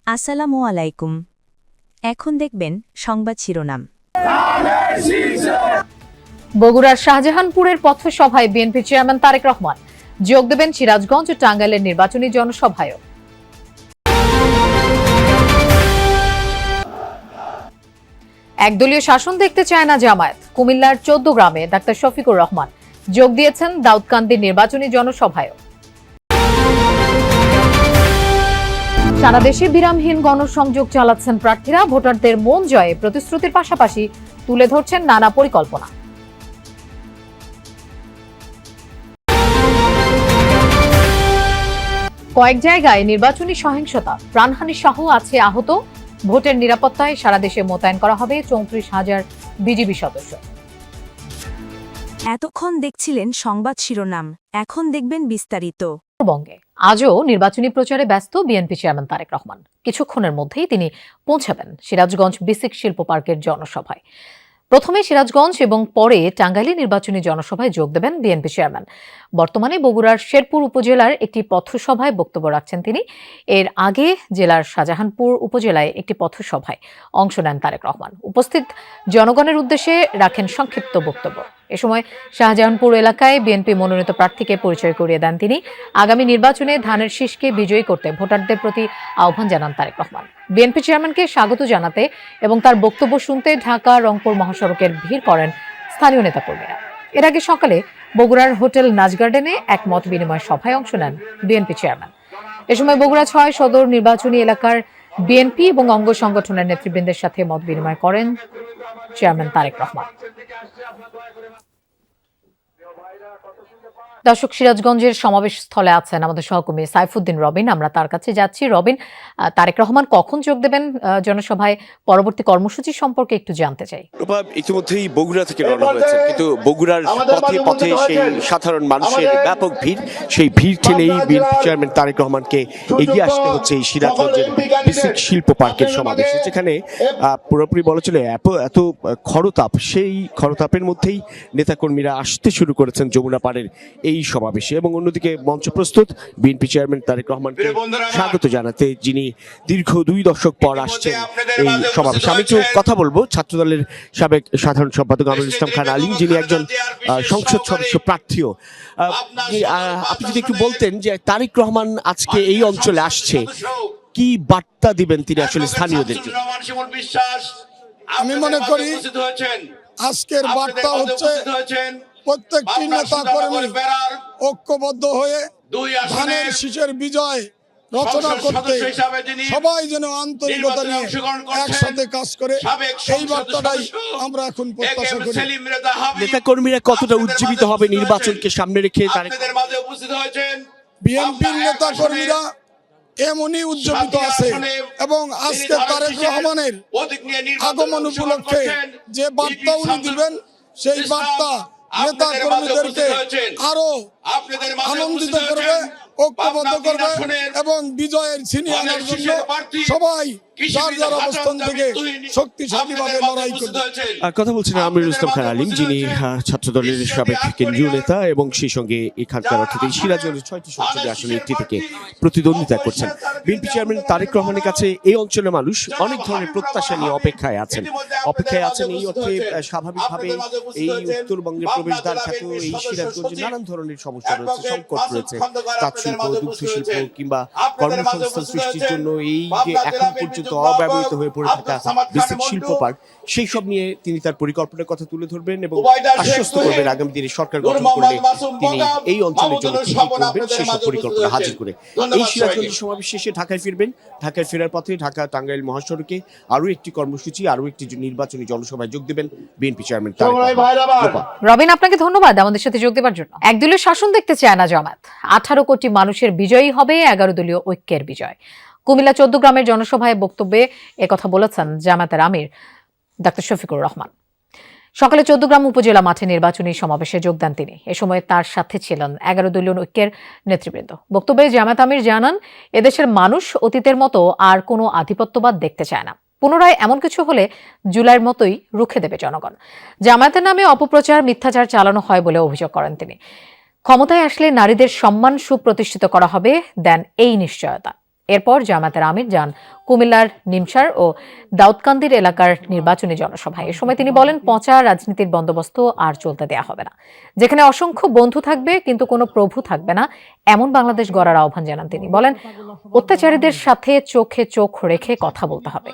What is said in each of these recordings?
আসসালামু আলাইকুম। এখন দেখবেন সংবাদ শিরোনাম। বগুড়ার শাহজাহানপুরের পথসভায় বিএনপি চেয়ারম্যান তারেক রহমান যোগ দেবেন সিরাজগঞ্জ ও টাঙ্গাইলের নির্বাচনী জনসভায়ও। একদলীয় শাসন দেখতে চায় না জামায়াত। কুমিল্লার ১৪ গ্রামে ডাক্তার শফিকুর রহমান যোগ দিয়েছেন দাউদকান্দির নির্বাচনী জনসভায়ও। সারা দেশে বিরামহীন গণসংযোগ চালাচ্ছেন প্রার্থীরা। ভোটারদের মন জয়ে প্রতিশ্রুতির পাশাপাশি তুলে ধরছেন নানা পরিকল্পনা। কয়েক জায়গায় নির্বাচনী সহিংসতা, প্রাণহানি সহ আছে আহত। ভোটের নিরাপত্তায় সারা দেশে মোতায়েন করা হবে ৩৪,০০০ বিজিবি সদস্য। এতক্ষণ দেখছিলেন সংবাদ শিরোনাম, এখন দেখবেন বিস্তারিত। উত্তরবঙ্গে আজও নির্বাচনী প্রচারে ব্যস্ত বিএনপি চেয়ারম্যান তারেক রহমান। কিছুক্ষণের মধ্যেই তিনি পৌঁছাবেন সিরাজগঞ্জ বিসিক শিল্প পার্কের জনসভায়। প্রথমে সিরাজগঞ্জ এবং পরে টাঙ্গাইলে নির্বাচনী জনসভায় যোগ দেবেন বিএনপি চেয়ারম্যান। বর্তমানে বগুড়ার শেরপুর উপজেলার একটি পথসভায় বক্তব্য রাখছেন তিনি। এর আগে জেলার শাহজাহানপুর উপজেলায় একটি পথসভায় অংশ নেন তারেক রহমান। উপস্থিত জনগণের উদ্দেশ্যে রাখেন সংক্ষিপ্ত বক্তব্য। এ সময় শাহজাহানপুর এলাকায় বিএনপি মনোনীত প্রার্থীকে পরিচয় করিয়ে দেন তিনি। আগামী নির্বাচনে ধানের শীষকে বিজয়ী করতে ভোটারদের প্রতি আহ্বান জানান তারেক রহমান। বিএনপি চেয়ারম্যানকে স্বাগত জানাতে এবং তার বক্তব্য শুনতে ঢাকা রংপুর মহাসড়কের ভিড় করেন স্থানীয় নেতাকর্মীরা। এর আগে সকালে বগুড়ার হোটেল নাচ গার্ডেনে এক মত বিনিময় সভায় অংশ নেন বিএনপি চেয়ারম্যান। এ সময় বগুড়া ৬ সদর নির্বাচনী এলাকার বিএনপি এবং অঙ্গ সংগঠনের নেতৃবৃন্দের সাথে মত বিনিময় করেন চেয়ারম্যান তারেক রহমান। দর্শক, সিরাজগঞ্জের সমাবেশ স্থলে আছেন আমাদের সহকর্মী সাইফুদ্দিন রবিন। আমরা তার কাছে যাচ্ছি। রবিন, তারেক রহমান কখন যোগ দেবেন জনসভায়, পরবর্তী কর্মসূচি সম্পর্কে একটু জানতে চাই। ইতিমধ্যেই বগুড়া থেকে রওনা হয়েছে, কিন্তু বগুড়ার পথে পথে সেই সাধারণ মানুষের ব্যাপক ভিড়, সেই ভিড় ঠেলেই বিএনপি চেয়ারম্যান তারেক রহমানকে এগিয়ে আসতে হচ্ছে এই সিরাজগঞ্জের বিসিক শিল্প পার্কের সমাবেশে, যেখানে পুরোপুরি বলা চলে এত খরতাপ, সেই খরতাপের মধ্যেই নেতাকর্মীরা আসতে শুরু করেছেন যমুনা পাড়ের এই সমাবেশে। এবং অন্যদিকে মঞ্চ প্রস্তুত বিএনপি চেয়ারম্যান তারেক রহমানকে স্বাগত জানাতে, যিনি দীর্ঘ ২ দশক পর আসছেন এই সমাবেশে। আমি একটু কথা বলবো ছাত্রদলের সাবেক সাধারণ সম্পাদক আমিরুল ইসলাম খান আলীম, যিনি একজন সংসদ সদস্য প্রার্থীও। আপনি যদি একটু বলতেন যে তারেক রহমান আজকে এই অঞ্চলে আসছে, কি বার্তা দিবেন তিনি আসলে স্থানীয়দেরকে? আমি মনে করি আজকের বার্তা হচ্ছে প্রত্যেকটি নেতা কর্মী ঐক্যবদ্ধ হয়ে ধানের শীষের বিজয় রচনা করতে সবাই যেন আন্তরিকতা নিয়ে একসাথে কাজ করে, এই বার্তাটাই আমরা এখন প্রত্যাশা করি। নেতা কর্মীরা কতটা উজ্জীবিত হবে নির্বাচনকে সামনে রেখে? বিএনপির নেতা কর্মীরা এমনই উজ্জীবিত আছে এবং আজকে তারেক রহমানের আগমন উপলক্ষে যে বার্তা উনি দিবেন, সেই বার্তা নেতা কর্মীদেরকে আরো আনন্দিত করবে, ঐক্যবদ্ধ করবে এবং বিজয়ের ছিনিয়ে আনার জন্য সবাই যার যার অবস্থান থেকে শক্তিশালীভাবে লড়াই করবে। কথা বলছেন আমিরুল ইসলাম খান আলীম, যিনি ছাত্রদলের সাবেক কেন্দ্রীয় নেতা এবং সেই সঙ্গে এখানকার অর্থাৎ সিরাজগঞ্জের ৬টি সংসদীয় আসনে একটি থেকে প্রতিদ্বন্দ্বিতা করছেন। বিএনপি চেয়ারম্যান তারেক রহমানের কাছে এই অঞ্চলের মানুষ অনেক ধরনের প্রত্যাশা নিয়ে অপেক্ষায় আছেন। এই অর্থে স্বাভাবিকভাবে এই উত্তরবঙ্গের প্রবেশদ্বার খ্যাত এই সিরাজগঞ্জে নানান ধরনের সমস্যা রয়েছে, সংকট রয়েছে। তাঁত শিল্প, দুগ্ধ শিল্প কিংবা কর্মসংস্থান সৃষ্টির জন্য এই যে এখন পর্যন্ত অব্যবহৃত হয়ে পড়ে থাকা বিসিক শিল্প পার্ক, সেই সব নিয়ে তিনি তার পরিকল্পনার কথা তুলে ধরবেন এবং আশ্বস্ত করবেন আগামী দিনে সরকার গঠন করলে তিনি এই অঞ্চলের জন্য কি করবেন সেসব পরিকল্পনা হাজির করে। এই সিরাজগঞ্জ সমাবেশ শেষে ঢাকায় ফিরবেন। ঢাকায় ফেরার পথে ঢাকা টাঙ্গাইল মহাসড়কে আরো একটি কর্মসূচি, আরো একটি নির্বাচনী জনসভায় যোগ দেবেন বিএনপি চেয়ারম্যান তারেক রহমান। রবিন, আপনাকে ধন্যবাদ আমাদের সাথে যোগ দেওয়ার জন্য। একদলীয় শাসন দেখতে চায় না জামায়াত। 18 কোটি মানুষের বিজয়ী হবে 11 দলীয় ঐক্যের বিজয়। কুমিল্লা 14 গ্রামের জনসভায় বক্তব্যে একথা বলেছেন জামায়াতের আমির ডাক্তার শফিকুর রহমান। সকালে 14 গ্রাম উপজেলা মাঠে নির্বাচনী সমাবেশে যোগ দেন তিনি। এ সময় তার সাথে ছিলেন 11 দলীয় ঐক্যের নেতৃবৃন্দ। বক্তব্যে জামায়াত আমির জানান, এদেশের মানুষ অতীতের মতো আর কোনো আধিপত্যবাদ দেখতে চায় না। পুনরায় এমন কিছু হলে জুলাইয়ের মতোই রুখে দেবে জনগণ। জামায়াতের নামে অপপ্রচার, মিথ্যাচার চালানো হয় বলে অভিযোগ করেন তিনি। ক্ষমতায় আসলে নারীদের সম্মান সুপ্রতিষ্ঠিত করা হবে, দেন এই নিশ্চয়তা। এরপর জামায়াতের আমির যান কুমিল্লার নিমসার ও দাউদকান্দির এলাকার নির্বাচনী জনসভায়। এ সময় তিনি বলেন, পচা রাজনীতির বন্দোবস্ত আর চলতে দেয়া হবে না। যেখানে অসংখ্য বন্ধু থাকবে কিন্তু কোনো প্রভু থাকবে না, এমন বাংলাদেশ গড়ার আহ্বান জানান তিনি। বলেন, অত্যাচারীদের সাথে চোখে চোখ রেখে কথা বলতে হবে।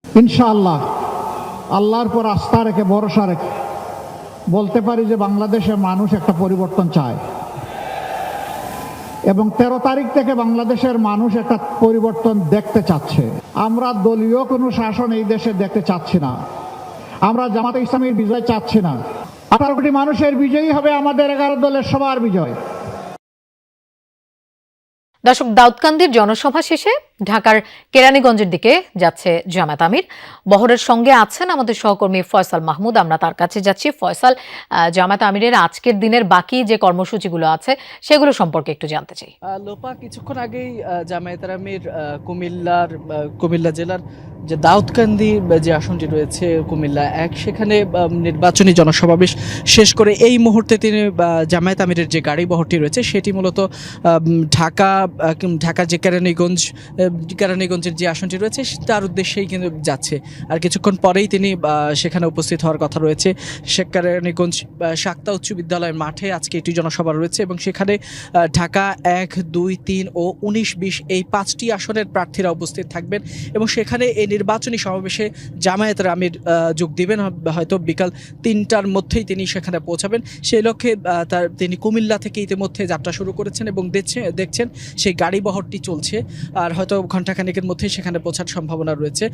ইনশাআল্লাহ আল্লাহর পর আস্থা রেখে ভরসা রেখে বলতে পারি যে বাংলাদেশের মানুষ একটা পরিবর্তন চায় এবং 13 তারিখ থেকে বাংলাদেশের মানুষ একটা পরিবর্তন দেখতে চাচ্ছে। আমরা দলীয় কোনো শাসন এই দেশে দেখতে চাচ্ছি না। আমরা জামাতে ইসলামীর বিজয় চাচ্ছি না। 18 কোটি মানুষের বিজয়ী হবে আমাদের 11 দলের সবার বিজয়। দর্শক, দাউদকান্দির জনসভা শেষে ঢাকার কেরানীগঞ্জের দিকে যাচ্ছে জামায়াত আমির। বহরের সঙ্গে আছেন আমাদের সহকর্মী ফয়সাল মাহমুদ। আমরা তার কাছে যাচ্ছি। ফয়সাল, জামায়াত আমিরের আজকের দিনের বাকি যে কর্মসূচিগুলো আছে সেগুলো সম্পর্কে একটু জানতে চাই। লোপা, কিছুক্ষণ আগেই জামায়াত আমির কুমিল্লা জেলার যে দাউদকান্দি যে আসনটি রয়েছে কুমিল্লা 1, সেখানে নির্বাচনী জনসমাবেশ শেষ করে এই মুহূর্তে তিনি জামায়াত আমিরের যে গাড়ি বহরটি রয়েছে সেটি মূলত ঢাকা যে কেরানীগঞ্জের যে আসনটি রয়েছে তার উদ্দেশ্যেই কিন্তু যাচ্ছে। আর কিছুক্ষণ পরেই তিনি সেখানে উপস্থিত হওয়ার কথা রয়েছে। কেরানীগঞ্জ শাক্তা উচ্চ বিদ্যালয়ের মাঠে আজকে একটি জনসভা রয়েছে এবং সেখানে ঢাকা 1, 2, 3 ও 19, 20 এই 5টি আসনের প্রার্থীরা উপস্থিত থাকবেন এবং সেখানে এই নির্বাচনী সমাবেশে জামায়াতের আমির যোগ দিবেন। হয়তো বিকাল 3টার মধ্যেই তিনি সেখানে পৌঁছাবেন। সেই লক্ষ্যে তিনি কুমিল্লা থেকে ইতিমধ্যে যাত্রা শুরু করেছেন এবং দেখছেন সেই গাড়ি বহরটি চলছে। আর হয়তো ঘণ্টাখানেকের মধ্যেই সেখানে পৌঁছার সম্ভাবনা রয়েছে।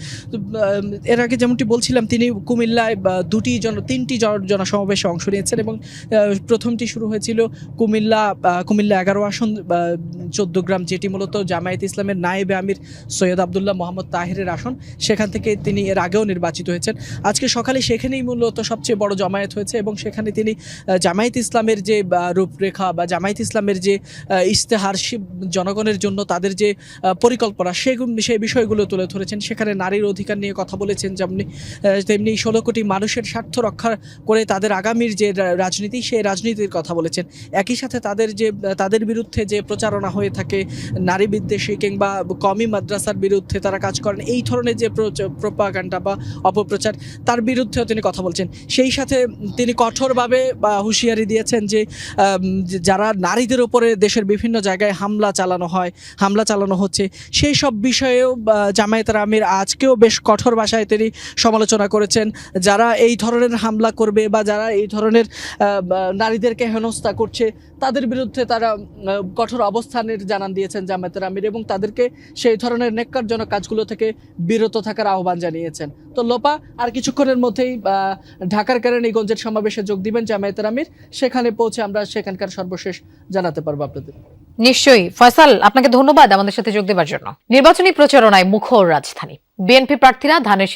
এর আগে যেমনটি বলছিলাম, তিনি কুমিল্লায় 3টি জনসমাবেশে অংশ নিয়েছেন এবং প্রথমটি শুরু হয়েছিল কুমিল্লা 11 আসন 14 গ্রাম, যেটি মূলত জামায়াত ইসলামের নায়েবে আমির সৈয়দ আবদুল্লাহ মোহাম্মদ তাহেরের আসন। সেখান থেকে তিনি এর আগেও নির্বাচিত হয়েছেন। আজকে সকালে সেখানেই মূলত সবচেয়ে বড় জমায়েত হয়েছে এবং সেখানে তিনি জামায়াত ইসলামের যে রূপরেখা বা জামায়াত ইসলামের যে ইশতেহার, জনগণের জন্য তাদের যে পরিকল্পনা সেই বিষয়গুলো তুলে ধরেছেন। সেখানে নারীর অধিকার নিয়ে কথা বলেছেন, তেমনি 16 কোটি মানুষের স্বার্থ রক্ষা করে তাদের আগামীর যে রাজনীতি, সেই রাজনীতির কথা বলেছেন। একই সাথে তাদের বিরুদ্ধে যে প্রচারণা হয়ে থাকে, নারী বিদ্বেষী কিংবা কওমি মাদ্রাসার বিরুদ্ধে তারা কাজ করেন, এই ধরনের যে প্রোপাগান্ডা বা অপপ্রচার, তার বিরুদ্ধেও তিনি কথা বলছেন। সেই সাথে তিনি কঠোরভাবে হুঁশিয়ারি দিয়েছেন যে যারা নারীদের উপরে দেশের বিভিন্ন জায়গায় হামলা চালানো হচ্ছে, সেই সব বিষয়েও জামায়াতের আমির আজকেও বেশ কঠোর ভাষায় তিনি সমালোচনা করেছেন। যারা এই ধরনের হামলা করবে বা যারা এই ধরনের নারীদেরকে হেনস্থা করছে, তাদের বিরুদ্ধে তারা কঠোর অবস্থানের জানান দিয়েছেন জামায়াতের আমির এবং তাদেরকে সেই ধরনের নেক্কারজনক কাজগুলো থেকে বিরত থাকার আহ্বান জানিয়েছেন। তো লোপা, আর কিছুক্ষণের মধ্যেই ঢাকার কেরানীগঞ্জের সমাবেশে যোগ দিবেন জামায়াতের আমির। সেখানে পৌঁছে আমরা সেখানকার সর্বশেষ জানাতে পারবো আপনাদের। নিশ্চয়ই ফয়সাল, আপনাকে ধন্যবাদ আমাদের সাথে যোগ দেওয়ার জন্য। নির্বাচনী প্রচারণায় মুখর রাজধানী। বিএনপি প্রার্থীরা ধানের